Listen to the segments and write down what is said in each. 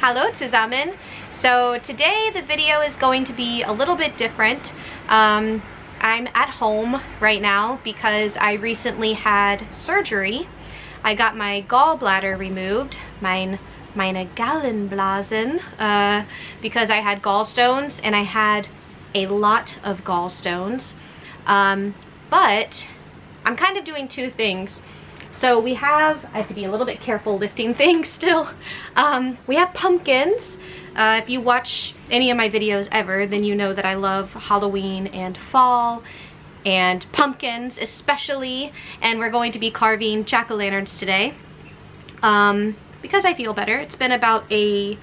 Hallo, zusammen. So today the video is going to be a little bit different. I'm at home right now because I recently had surgery. I got my gallbladder removed, meine Gallenblasen, because I had gallstones, and I had a lot of gallstones. But I'm kind of doing two things. So I have to be a little bit careful lifting things still. We have pumpkins. If you watch any of my videos ever, then you know that I love Halloween and fall and pumpkins especially. And we're going to be carving jack-o'-lanterns today because I feel better. It's been about a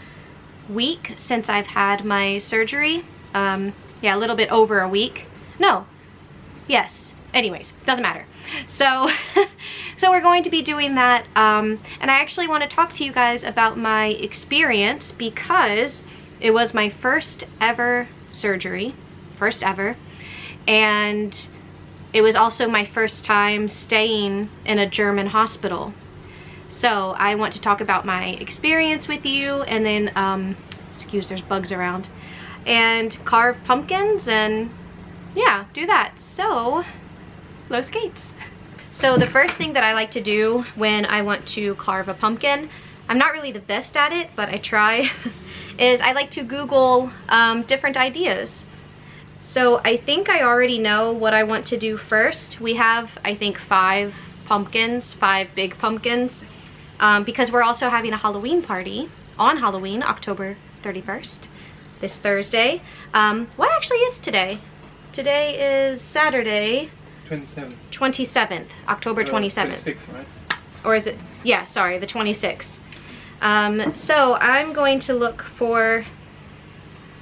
week since I've had my surgery. Yeah, a little bit over a week. No, yes, anyways, doesn't matter. So so we're going to be doing that, and I actually want to talk to you guys about my experience because it was my first ever surgery, and it was also my first time staying in a German hospital. So I want to talk about my experience with you, and then excuse, there's bugs around, and carve pumpkins, and yeah, do that. So los geht's. So the first thing that I like to do when I want to carve a pumpkin, I'm not really the best at it, but I try, is I like to Google different ideas. So I think I already know what I want to do first. We have, I think, 5 pumpkins, 5 big pumpkins, because we're also having a Halloween party on Halloween, October 31st, this Thursday. What actually is today? Today is Saturday. 27th, October 27th. 26th, right? Or is it? Yeah, sorry, the 26th. So I'm going to look for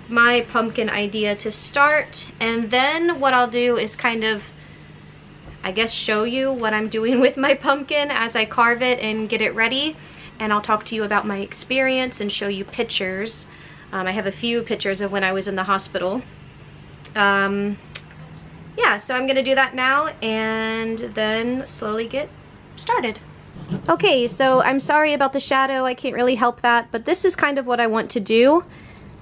my pumpkin idea to start, and then what I'll do is kind of, I guess, show you what I'm doing with my pumpkin as I carve it and get it ready, and I'll talk to you about my experience and show you pictures. I have a few pictures of when I was in the hospital. Yeah, so I'm gonna do that now and then slowly get started. Okay, so I'm sorry about the shadow, I can't really help that, but this is kind of what I want to do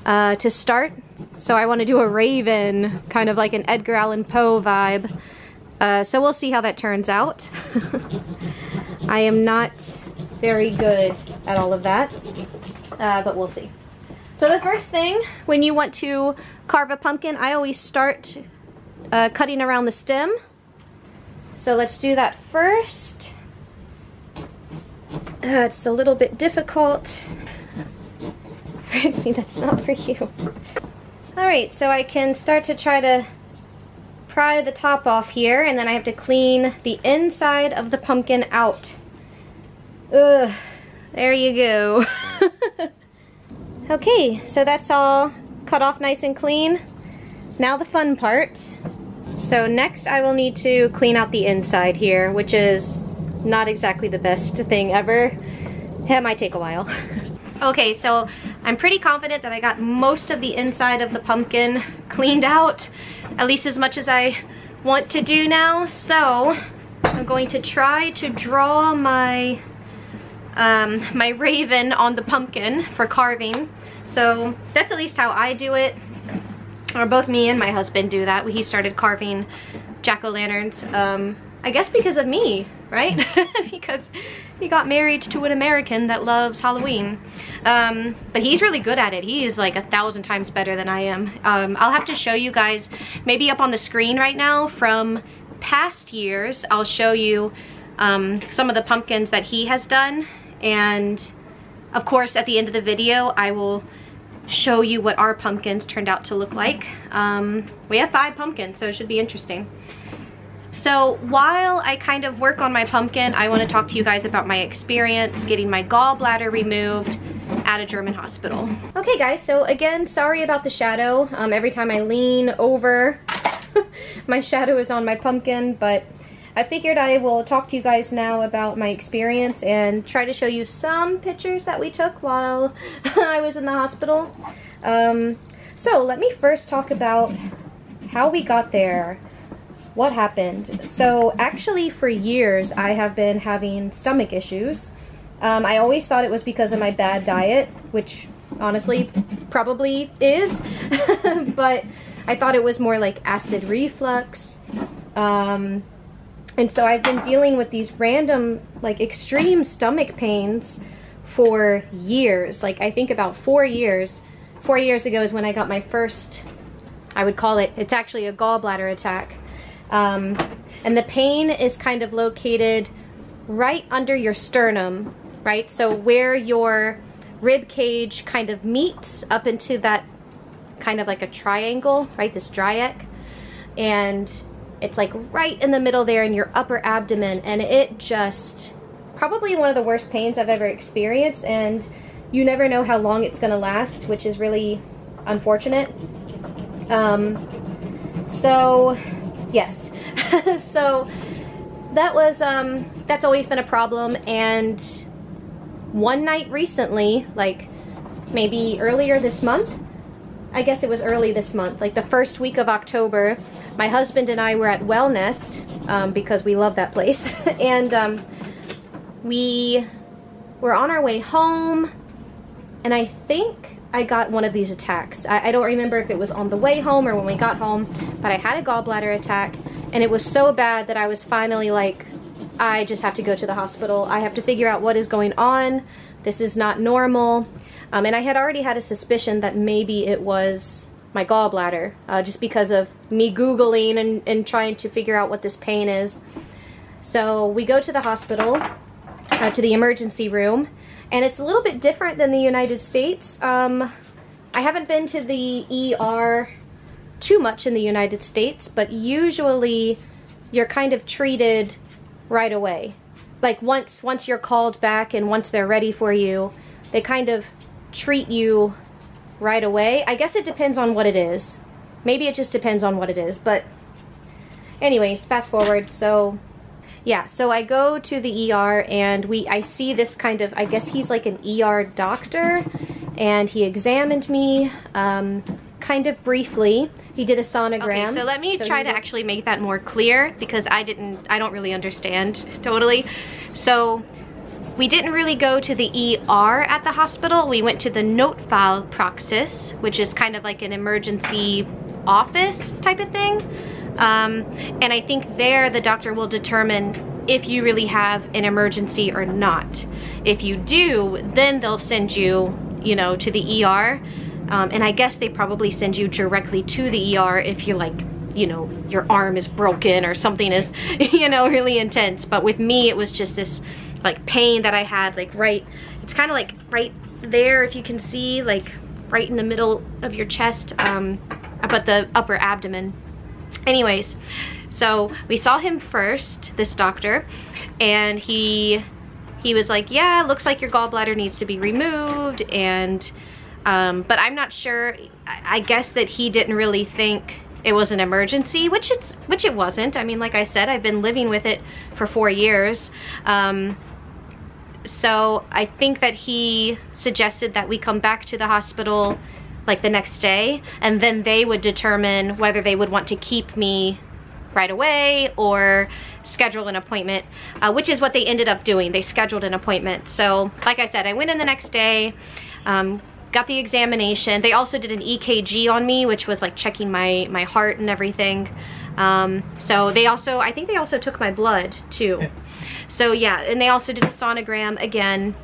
to start. So I want to do a raven, kind of like an Edgar Allan Poe vibe. So we'll see how that turns out. I am not very good at all of that, but we'll see. So the first thing, when you want to carve a pumpkin, I always start cutting around the stem. So let's do that first. It's a little bit difficult. Francie, that's not for you. Alright, so I can start to try to pry the top off here, and then I have to clean the inside of the pumpkin out. Ugh, there you go. Okay, so that's all cut off nice and clean. Now the fun part. So next I will need to clean out the inside here, which is not exactly the best thing ever. It might take a while. Okay, so I'm pretty confident that I got most of the inside of the pumpkin cleaned out, at least as much as I want to do now. So I'm going to try to draw my my raven on the pumpkin for carving. So that's at least how I do it. Or both me and my husband do that. He started carving jack-o'-lanterns, I guess because of me, right? Because he got married to an American that loves Halloween. But he's really good at it. He is like 1,000 times better than I am. I'll have to show you guys, maybe up on the screen right now, from past years, I'll show you some of the pumpkins that he has done. And of course, at the end of the video, I will show you what our pumpkins turned out to look like. We have 5 pumpkins, so it should be interesting. So while I kind of work on my pumpkin, I want to talk to you guys about my experience getting my gallbladder removed at a German hospital. Okay guys, so again, sorry about the shadow. Every time I lean over, my shadow is on my pumpkin, but I figured I will talk to you guys now about my experience and try to show you some pictures that we took while I was in the hospital. So let me first talk about how we got there. What happened? So actually for years I have been having stomach issues. I always thought it was because of my bad diet, which honestly probably is. But I thought it was more like acid reflux. And so I've been dealing with these random, like, extreme stomach pains for years. Like, I think about 4 years. 4 years ago is when I got my first, I would call it, it's actually a gallbladder attack. And the pain is kind of located right under your sternum, right? So where your rib cage kind of meets up into that kind of like a triangle, right? This dryac. And it's like right in the middle there in your upper abdomen, and it just, probably one of the worst pains I've ever experienced, and you never know how long it's gonna last, which is really unfortunate. So yes. So that was, that's always been a problem. And one night recently, like maybe earlier this month, I guess it was early this month, like the first week of October, my husband and I were at Wellnest, because we love that place. And we were on our way home, and I think I got one of these attacks. I don't remember if it was on the way home or when we got home, but I had a gallbladder attack, and it was so bad that I was finally like, I just have to go to the hospital. I have to figure out what is going on. This is not normal. And I had already had a suspicion that maybe it was my gallbladder, just because of me Googling and trying to figure out what this pain is. So we go to the hospital, to the emergency room, and it's a little bit different than the United States. I haven't been to the ER too much in the United States, but usually you're kind of treated right away. Like once you're called back and once they're ready for you, they kind of treat you right away. I guess it depends on what it is. Maybe it just depends on what it is. But anyways, fast forward. So yeah, so I go to the ER, and I see this kind of, I guess he's like an ER doctor, and he examined me kind of briefly. He did a sonogram. Okay, so let me try to actually make that more clear, because I don't really understand totally. So we didn't really go to the ER at the hospital. We went to the Notfallpraxis, which is kind of like an emergency office type of thing. And I think there the doctor will determine if you really have an emergency or not. If you do, then they'll send you, you know, to the ER. And I guess they probably send you directly to the ER if you're like, you know, your arm is broken or something is, you know, really intense. But with me, it was just this like pain that I had like right, it's kind of like right there, if you can see, like right in the middle of your chest, but the upper abdomen. Anyways, so we saw him first, this doctor, and he was like, yeah, looks like your gallbladder needs to be removed, and but I'm not sure. I guess that he didn't really think it was an emergency, which it wasn't. I mean, like I said, I've been living with it for 4 years. So I think that he suggested that we come back to the hospital like the next day, and then they would determine whether they would want to keep me right away or schedule an appointment, which is what they ended up doing. They scheduled an appointment. So like I said, I went in the next day, got the examination. They also did an EKG on me, which was like checking my heart and everything. So they also, I think they also took my blood too. Yeah. So yeah, and they also did a sonogram again,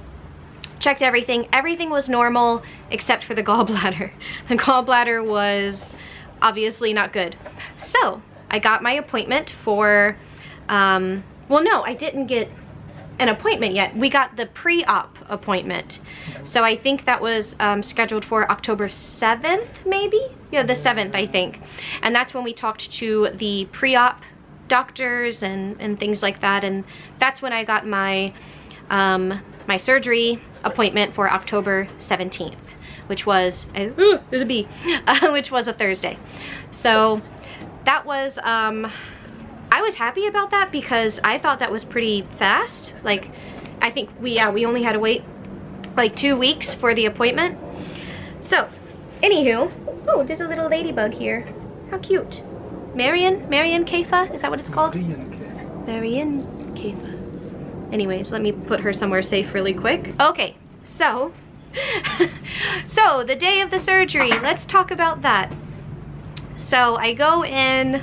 checked everything. Everything was normal except for the gallbladder. The gallbladder was obviously not good. So I got my appointment for, well, no, I didn't get an appointment yet. We got the pre-op appointment. So I think that was scheduled for October 7th, maybe? Yeah, the 7th, I think. And that's when we talked to the pre-op doctors and things like that. And that's when I got my, my surgery appointment for October 17th, which was, there's a bee, which was a Thursday. So that was, I was happy about that because I thought that was pretty fast. Like, I think we only had to wait like 2 weeks for the appointment. So, anywho, oh, there's a little ladybug here. How cute. Marion Kaifa, is that what it's called? Marion Kaifa. Anyways, let me put her somewhere safe really quick. Okay, so So the day of the surgery, let's talk about that. So I go in,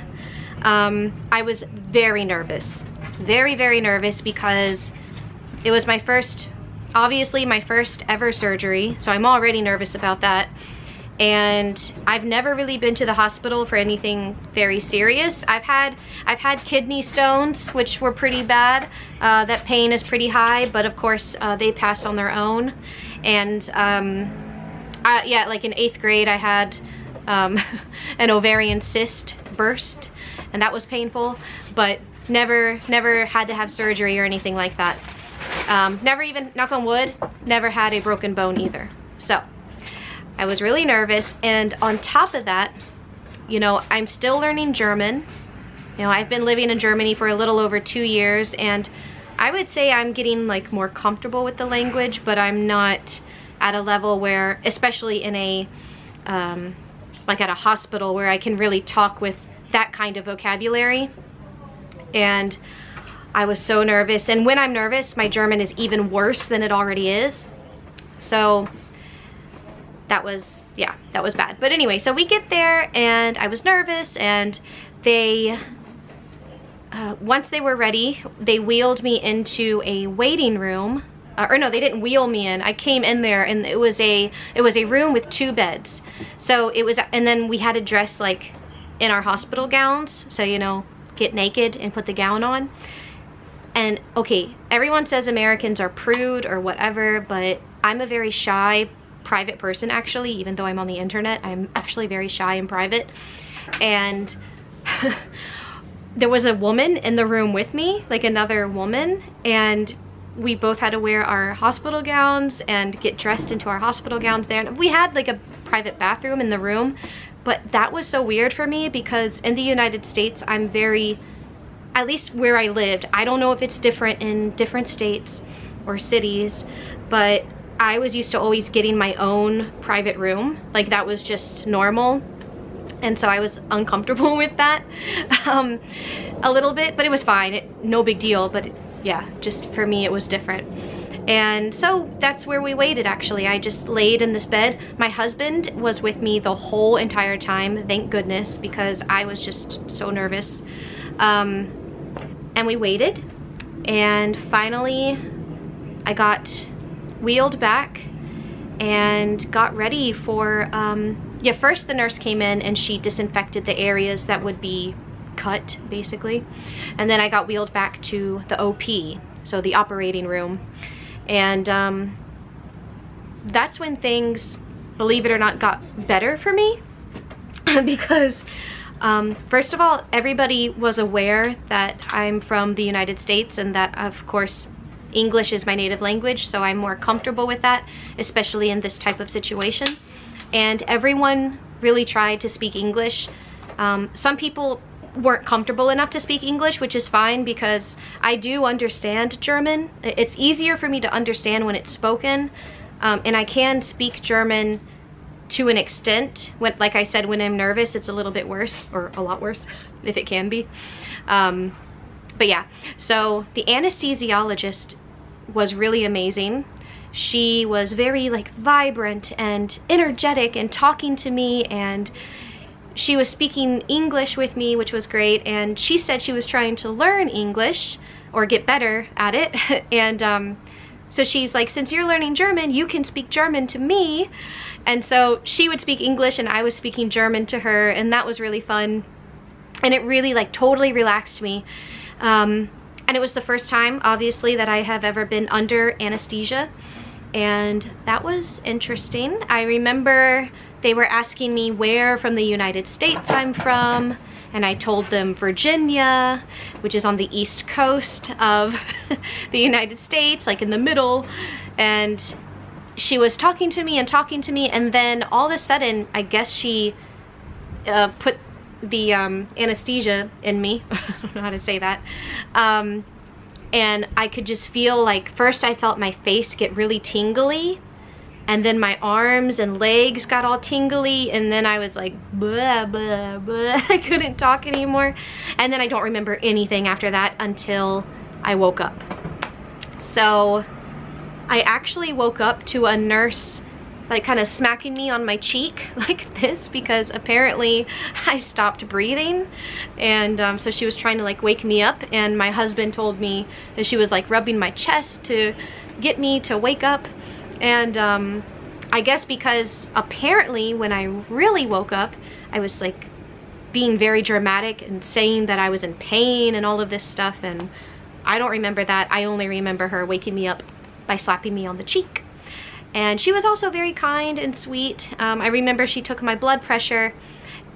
I was very nervous, very, very nervous because it was my first, obviously my first ever surgery. So I'm already nervous about that. And I've never really been to the hospital for anything very serious. I've had kidney stones, which were pretty bad. That pain is pretty high, but of course they pass on their own. And yeah, like in 8th grade, I had an ovarian cyst burst, and that was painful, but never had to have surgery or anything like that. Never even, knock on wood, never had a broken bone either. So I was really nervous, and on top of that, you know, I'm still learning German. You know, I've been living in Germany for a little over 2 years, and I would say I'm getting like more comfortable with the language, but I'm not at a level where, especially in a, like at a hospital where I can really talk with that kind of vocabulary. And I was so nervous, and when I'm nervous, my German is even worse than it already is. So that was, yeah, that was bad. But anyway, so we get there, and I was nervous, and they, once they were ready, they wheeled me into a waiting room. Or no, they didn't wheel me in. I came in there, and it was a room with 2 beds. So it was, and then we had to dress like in our hospital gowns. So, you know, get naked and put the gown on. And okay, everyone says Americans are prude or whatever, but I'm a very shy, private person actually. Even though I'm on the internet, I'm actually very shy in private. And there was a woman in the room with me, like another woman, and we both had to wear our hospital gowns and get dressed into our hospital gowns there. And we had like a private bathroom in the room, but that was so weird for me because in the United States, I'm very, at least where I lived, I don't know if it's different in different states or cities, but I was used to always getting my own private room. Like that was just normal. And so I was uncomfortable with that a little bit, but it was fine. No big deal, but yeah, just for me, it was different. And so that's where we waited actually. I just laid in this bed. My husband was with me the whole entire time, thank goodness, because I was just so nervous. And we waited, and finally I got wheeled back and got ready for, yeah, first the nurse came in and she disinfected the areas that would be cut, basically. And then I got wheeled back to the OP, so the operating room. And that's when things, believe it or not, got better for me. Because first of all, everybody was aware that I'm from the United States and that, of course, English is my native language, so I'm more comfortable with that, especially in this type of situation. And everyone really tried to speak English. Some people weren't comfortable enough to speak English, which is fine because I do understand German. It's easier for me to understand when it's spoken, and I can speak German to an extent. When, like I said, when I'm nervous, it's a little bit worse, or a lot worse, if it can be. But yeah, so the anesthesiologist was really amazing. She was very like vibrant and energetic and talking to me, and she was speaking English with me, which was great. And she said she was trying to learn English or get better at it. And so she's like, since you're learning German, you can speak German to me. And so she would speak English and I was speaking German to her, and that was really fun. And it really like totally relaxed me. And it was the first time, obviously, that I have ever been under anesthesia. And that was interesting. I remember they were asking me where from the United States I'm from, and I told them Virginia, which is on the East Coast of the United States, like in the middle. And she was talking to me, and then all of a sudden, I guess she put the anesthesia in me. I don't know how to say that. And I could just feel like, first I felt my face get really tingly, and then my arms and legs got all tingly, and then I was like, blah, blah, blah. I couldn't talk anymore. And then I don't remember anything after that until I woke up. So I actually woke up to a nurse like kind of smacking me on my cheek like this because apparently I stopped breathing, and so she was trying to like wake me up, and my husband told me that she was like rubbing my chest to get me to wake up. And I guess because apparently when I really woke up, I was like being very dramatic and saying that I was in pain and all of this stuff, and I don't remember that. I only remember her waking me up by slapping me on the cheek. And she was also very kind and sweet. I remember she took my blood pressure,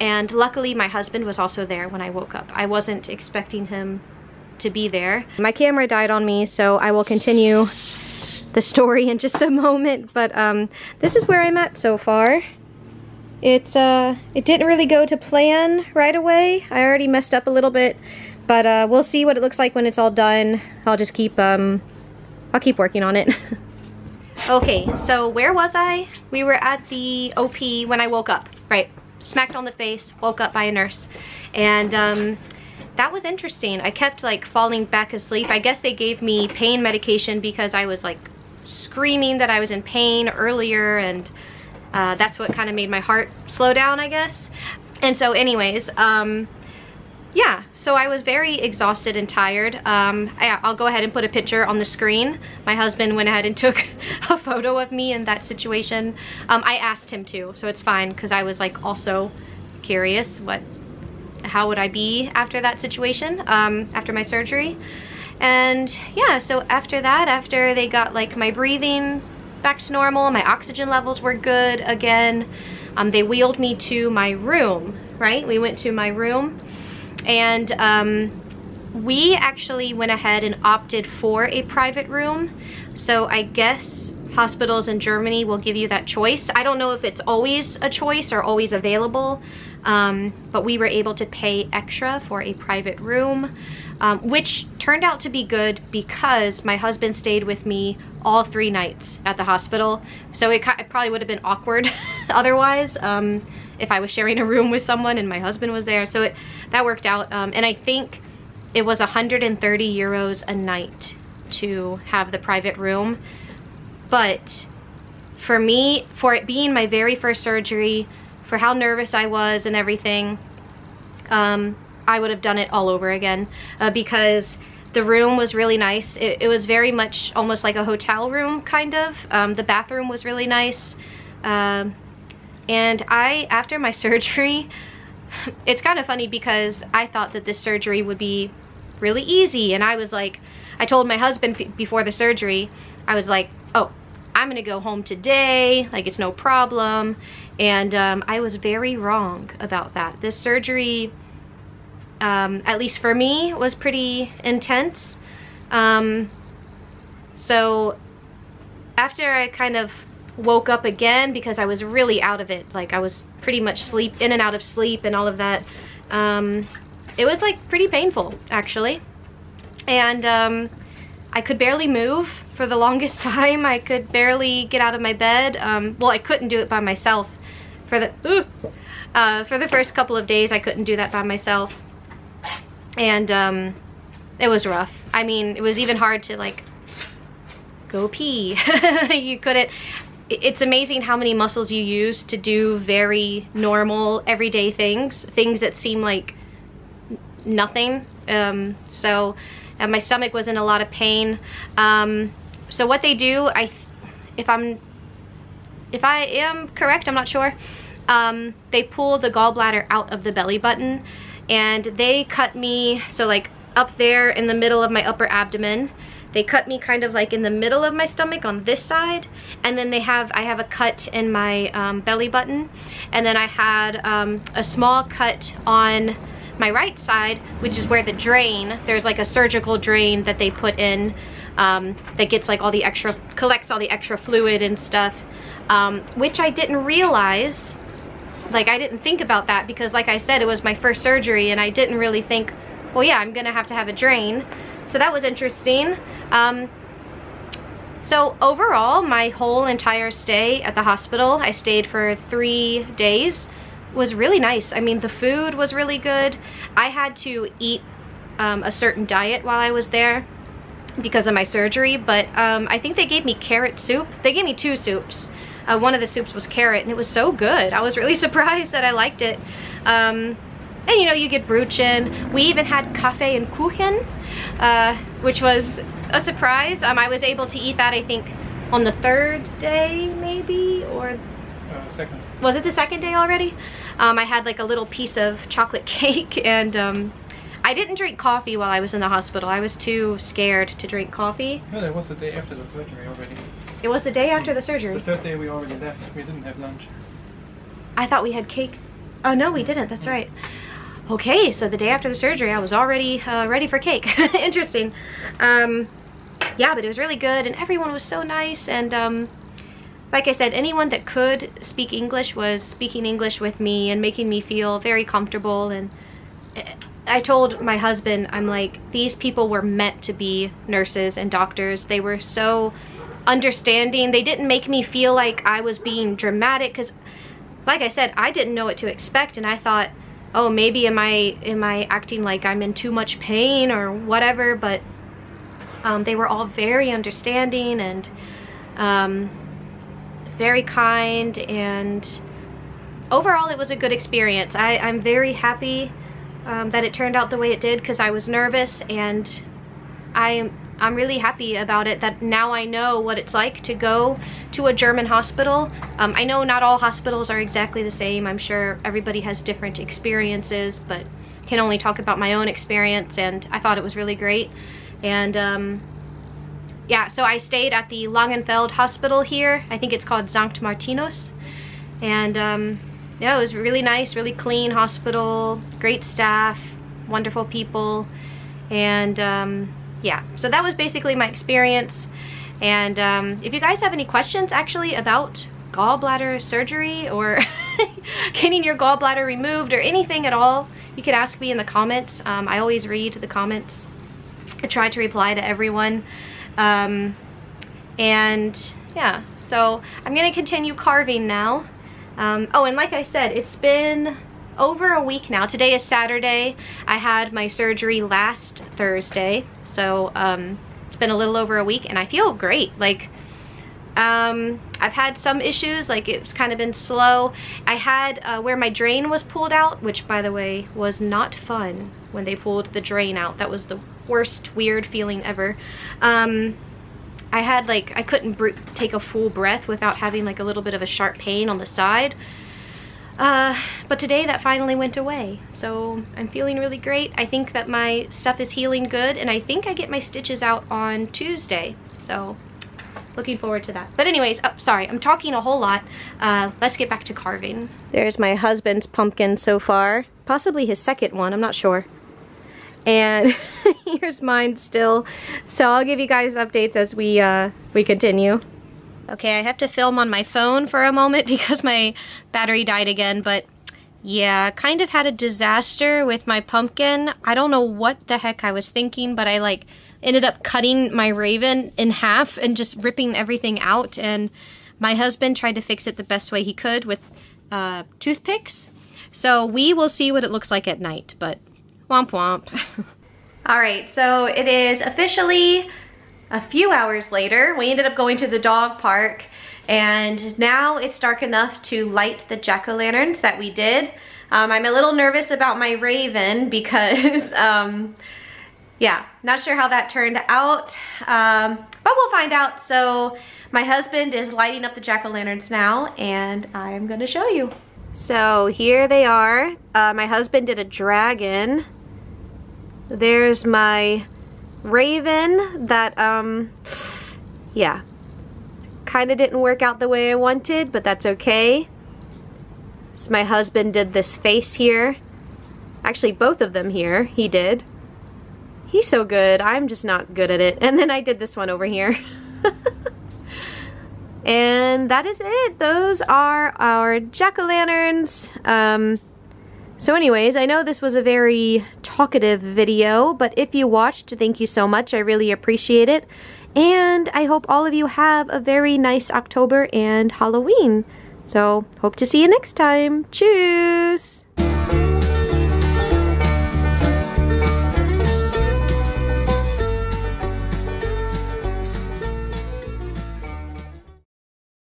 and luckily my husband was also there when I woke up. I wasn't expecting him to be there. My camera died on me, so I will continue the story in just a moment, but this is where I'm at so far. It didn't really go to plan right away. I already messed up a little bit, but we'll see what it looks like when it's all done. I'll just keep I'll keep working on it. Okay, so where was I? We were at the OP when I woke up, right? Smacked on the face, woke up by a nurse. And that was interesting. I kept like falling back asleep. I guess they gave me pain medication because I was like screaming that I was in pain earlier, and that's what kind of made my heart slow down, I guess. And so anyways, yeah, so I was very exhausted and tired. I'll go ahead and put a picture on the screen. My husband went ahead and took a photo of me in that situation. I asked him to, so it's fine, because I was like also curious how would I be after that situation, after my surgery. And yeah, so after that, after they got like my breathing back to normal, my oxygen levels were good again, they wheeled me to my room, right? We went to my room. And we actually went ahead and opted for a private room. So I guess hospitals in Germany will give you that choice. I don't know if it's always a choice or always available, but we were able to pay extra for a private room, which turned out to be good because my husband stayed with me all 3 nights at the hospital. So it probably would have been awkward otherwise. If I was sharing a room with someone and my husband was there. So that worked out. And I think it was 130 euros a night to have the private room. But for me, for it being my very first surgery, for how nervous I was and everything, I would have done it all over again, because the room was really nice. It was very much almost like a hotel room, kind of. The bathroom was really nice. And after my surgery, it's kind of funny because I thought that this surgery would be really easy. And I was like, I told my husband before the surgery, I was like, oh, I'm gonna go home today, like it's no problem. And I was very wrong about that. This surgery, at least for me, was pretty intense. So after I kind of woke up again, because I was really out of it, like I was pretty much in and out of sleep and all of that, it was like pretty painful actually. And I could barely move for the longest time. I could barely get out of my bed. Well, I couldn't do it by myself for the first couple of days. I couldn't do that by myself, and it was rough. I mean, it was even hard to like go pee. You couldn't. It's amazing how many muscles you use to do very normal everyday things that seem like nothing. So my stomach was in a lot of pain. So what they do, if I am correct, I'm not sure, they pull the gallbladder out of the belly button, and they cut me, so like up there in the middle of my upper abdomen. They cut me kind of like in the middle of my stomach on this side, and then I have a cut in my belly button, and then I had a small cut on my right side, which is where the drain, there's like a surgical drain that they put in, that gets like collects all the extra fluid and stuff, which I didn't realize. Like, I didn't think about that because, like I said, it was my first surgery, and I didn't really think, well, yeah, I'm gonna have to have a drain. So that was interesting. So overall, my whole entire stay at the hospital, I stayed for 3 days, was really nice. I mean, the food was really good. I had to eat a certain diet while I was there because of my surgery, but I think they gave me carrot soup. They gave me 2 soups. One of the soups was carrot, and it was so good. I was really surprised that I liked it. And you know, you get Brötchen. We even had Kaffee and Kuchen, which was a surprise. I was able to eat that, I think, on the 3rd day, maybe, or second. Was it the 2nd day already? I had like a little piece of chocolate cake, and I didn't drink coffee while I was in the hospital. I was too scared to drink coffee. No, that was the day after the surgery already. It was the day after the surgery? The 3rd day we already left. We didn't have lunch. I thought we had cake. Oh no, we didn't. That's right. Okay, so the day after the surgery, I was already ready for cake. Interesting. Yeah, but it was really good, and everyone was so nice, and like I said, anyone that could speak English was speaking English with me and making me feel very comfortable. And I told my husband, I'm like, these people were meant to be nurses and doctors. They were so understanding. They didn't make me feel like I was being dramatic, because like I said, I didn't know what to expect, and I thought, oh, maybe am I acting like I'm in too much pain or whatever, but they were all very understanding and very kind, and overall it was a good experience. I'm very happy that it turned out the way it did, because I was nervous, and I'm really happy about it, that now I know what it's like to go to a German hospital. I know not all hospitals are exactly the same. I'm sure everybody has different experiences, but I can only talk about my own experience, and I thought it was really great. And yeah, so I stayed at the Langenfeld hospital here. I think it's called St. Martinus. And yeah, it was really nice, really clean hospital, great staff, wonderful people. And yeah, so that was basically my experience. And if you guys have any questions actually about gallbladder surgery or getting your gallbladder removed or anything at all, you could ask me in the comments. I always read the comments. I try to reply to everyone. And yeah, so I'm gonna continue carving now. Oh, and like I said, it's been over a week now. Today is Saturday. I had my surgery last Thursday, so it's been a little over a week, and I feel great. Like I've had some issues, like it's kind of been slow. I had where my drain was pulled out, which by the way was not fun when they pulled the drain out. That was the worst weird feeling ever. I had like, I couldn't take a full breath without having like a little bit of a sharp pain on the side. But today that finally went away, so I'm feeling really great. I think that my stuff is healing good, and I think I get my stitches out on Tuesday, so looking forward to that. But anyways, oh, sorry, I'm talking a whole lot. Let's get back to carving. There's my husband's pumpkin so far, possibly his second one, I'm not sure. And here's mine still. So I'll give you guys updates as we continue. Okay, I have to film on my phone for a moment because my battery died again, but yeah, kind of had a disaster with my pumpkin. I don't know what the heck I was thinking, but I like ended up cutting my raven in half and just ripping everything out, and my husband tried to fix it the best way he could with toothpicks. So we will see what it looks like at night, but womp womp. Alright, so it is officially a few hours later. We ended up going to the dog park, and now it's dark enough to light the jack-o'-lanterns that we did. I'm a little nervous about my raven because, yeah, not sure how that turned out, but we'll find out. So my husband is lighting up the jack-o'-lanterns now, and I'm gonna show you. So here they are. My husband did a dragon. There's my raven that, yeah, kind of didn't work out the way I wanted, but that's okay. So my husband did this face here. Actually, both of them here, he did. He's so good. I'm just not good at it. And then I did this one over here. And that is it. Those are our jack-o'-lanterns. So anyways, I know this was a very talkative video, but if you watched, thank you so much. I really appreciate it. And I hope all of you have a very nice October and Halloween. So hope to see you next time. Tschüss!